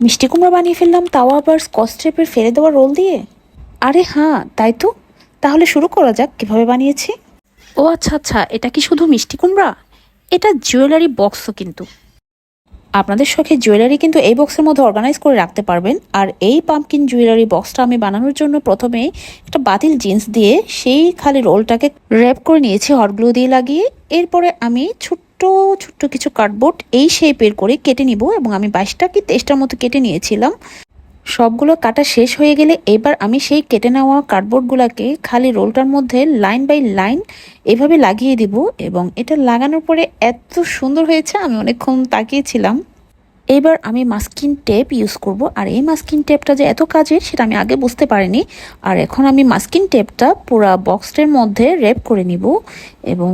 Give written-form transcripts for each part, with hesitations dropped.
মিষ্টি কুমড়া বানিয়ে ফেললাম, তাও আবার স্কচ টেপের ফেলে দেওয়া রোল দিয়ে। আরে হ্যাঁ, তাই তো। তাহলে শুরু করা যাক কিভাবে বানিয়েছি। ও আচ্ছা আচ্ছা, এটা কি শুধু মিষ্টি কুমড়া? এটা জুয়েলারি বক্সও কিন্তু। আপনাদের শখে জুয়েলারি কিন্তু এই বক্সের মধ্যে অর্গানাইজ করে রাখতে পারবেন। আর এই পাম্পকিন জুয়েলারি বক্সটা আমি বানানোর জন্য প্রথমে একটা বাতিল জিন্স দিয়ে সেই খালি রোলটাকে র্যাপ করে নিয়েছি হট গ্লু দিয়ে লাগিয়ে। এরপরে আমি ছোট্ট ছোট্ট কিছু কার্ডবোর্ড এই শেপের করে কেটে নিব, এবং আমি 22টা কি 23টার মতো কেটে নিয়েছিলাম। সবগুলো কাটা শেষ হয়ে গেলে এবার আমি সেই কেটে নেওয়া কার্ডবোর্ডগুলোকে খালি রোলটার মধ্যে লাইন বাই লাইন এভাবে লাগিয়ে দিব, এবং এটা লাগানোর পরে এত সুন্দর হয়েছে, আমি অনেকক্ষণ তাকিয়েছিলাম। এবার আমি মাস্কিং টেপ ইউজ করব, আর এই মাস্কিং টেপটা যে এত কাজের সেটা আমি আগে বুঝতে পারিনি। আর এখন আমি মাস্কিং টেপটা পুরা বক্সটার মধ্যে র্যাপ করে নিব, এবং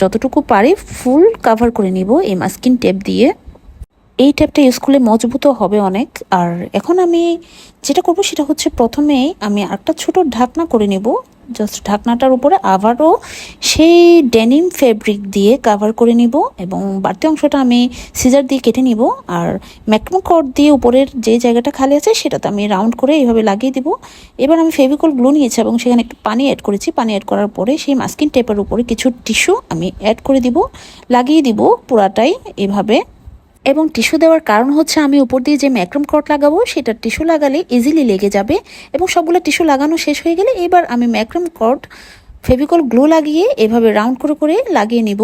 যতটুকু পারি ফুল কাভার করে নিব এই মাস্কিং টেপ দিয়ে। এই টেপটা ইউজ করলে মজবুতও হবে অনেক। আর এখন আমি যেটা করব সেটা হচ্ছে, প্রথমে আমি একটা ছোট ঢাকনা করে নেব। জাস্ট ঢাকনাটার উপরে আবারও সেই ডেনিম ফেব্রিক দিয়ে কাভার করে নিব, এবং বাড়তি অংশটা আমি সিজার দিয়ে কেটে নিব। আর ম্যাক্রোম কর্ড দিয়ে উপরের যে জায়গাটা খালি আছে সেটাতে আমি রাউন্ড করে এইভাবে লাগিয়ে দিব। এবার আমি ফেভিকল গ্লু নিয়েছি এবং সেখানে একটু পানি অ্যাড করেছি। পানি অ্যাড করার পরে সেই মাস্কিং টেপের উপরে কিছু টিস্যু আমি অ্যাড করে দিব, লাগিয়ে দিব পুরাটাই এভাবে। এবং টিস্যু দেওয়ার কারণ হচ্ছে, আমি উপর দিয়ে যে ম্যাক্রোম কট লাগাবো সেটা টিস্যু লাগালে ইজিলি লেগে যাবে। এবং সবগুলো টিস্যু লাগানো শেষ হয়ে গেলে এবার আমি ম্যাক্রোম কট ফেভিকল গ্লু লাগিয়ে এভাবে রাউন্ড করে করে লাগিয়ে নিব।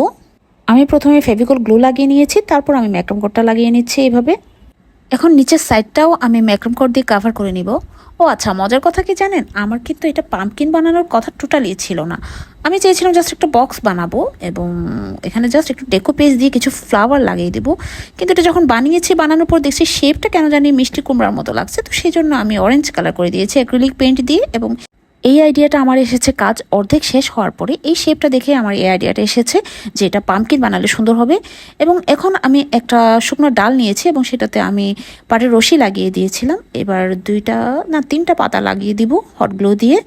আমি প্রথমে ফেভিকল গ্লু লাগিয়ে নিয়েছি, তারপর আমি ম্যাক্রোম কটটা লাগিয়ে নিচ্ছি এভাবে। এখন নিচের সাইডটাও আমি ম্যাক্রোম কট দিয়ে কাভার করে নিব। ও আচ্ছা, মজার কথা কি জানেন, আমার কিন্তু এটা পাম্পকিন বানানোর কথা টোটালি ছিল না। আমি চেয়েছিলাম জাস্ট একটা বক্স বানাবো, এবং এখানে জাস্ট একটু ডেকো পেজ দিয়ে কিছু ফ্লাওয়ার লাগিয়ে দেবো। কিন্তু এটা যখন বানিয়েছি, বানানোর পর দেখছি শেপটা কেন জানি মিষ্টি কুমড়ার মতো লাগছে, তো সেই জন্য আমি অরেঞ্জ কালার করে দিয়েছি অ্যাক্রিলিক পেইন্ট দিয়ে। এবং এই আইডিয়াটা আমার এসেছে কাজ অর্ধেক শেষ হওয়ার পরে। এই শেপটা দেখে আমার এই আইডিয়াটা এসেছে যে এটা পাম্পকিন বানালে সুন্দর হবে। এবং এখন আমি একটা শুকনো ডাল নিয়েছি এবং সেটাতে আমি পাটের রশি লাগিয়ে দিয়েছিলাম। এবার 2টা না 3টা পাতা লাগিয়ে দিব হট গ্লু দিয়ে।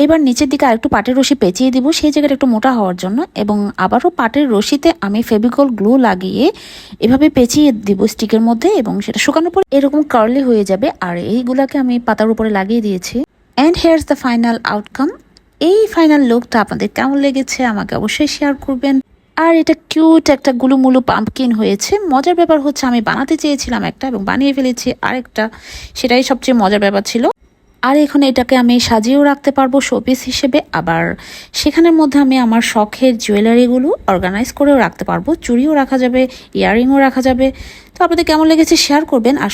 এবার নিচের দিকে আরেকটু পাটের রশি পেঁচিয়ে দিব সেই জায়গাটা একটু মোটা হওয়ার জন্য, এবং আবারও পাটের রশিতে আমি ফেভিকল গ্লু লাগিয়ে এভাবে পেঁচিয়ে দিব স্টিকের মধ্যে, এবং সেটা শুকানোর পর এরকম কার্লি হয়ে যাবে। আর এইগুলাকে আমি পাতার উপরে লাগিয়ে দিয়েছি। And here's the final outcome. এই ফাইনাল লুকটা আপনাদের কেমন লেগেছে আমাকে অবশ্যই শেয়ার করবেন। আর এটা কিউট একটা গুলুমুলু পাম্পকিন হয়েছে। মজার ব্যাপার হচ্ছে, আমি বানাতে চেয়েছিলাম একটা এবং বানিয়ে ফেলেছি আরেকটা, সেটাই সবচেয়ে মজার ব্যাপার ছিল। আর এখন এটাকে আমি সাজিয়েও রাখতে পারবো শোপিস হিসেবে, আবার সেখানের মধ্যে আমি আমার শখের জুয়েলারিগুলো অর্গানাইজ করেও রাখতে পারবো। চুড়িও রাখা যাবে, ইয়াররিংও রাখা যাবে। তো আপনাদের কেমন লেগেছে শেয়ার করবেন। আর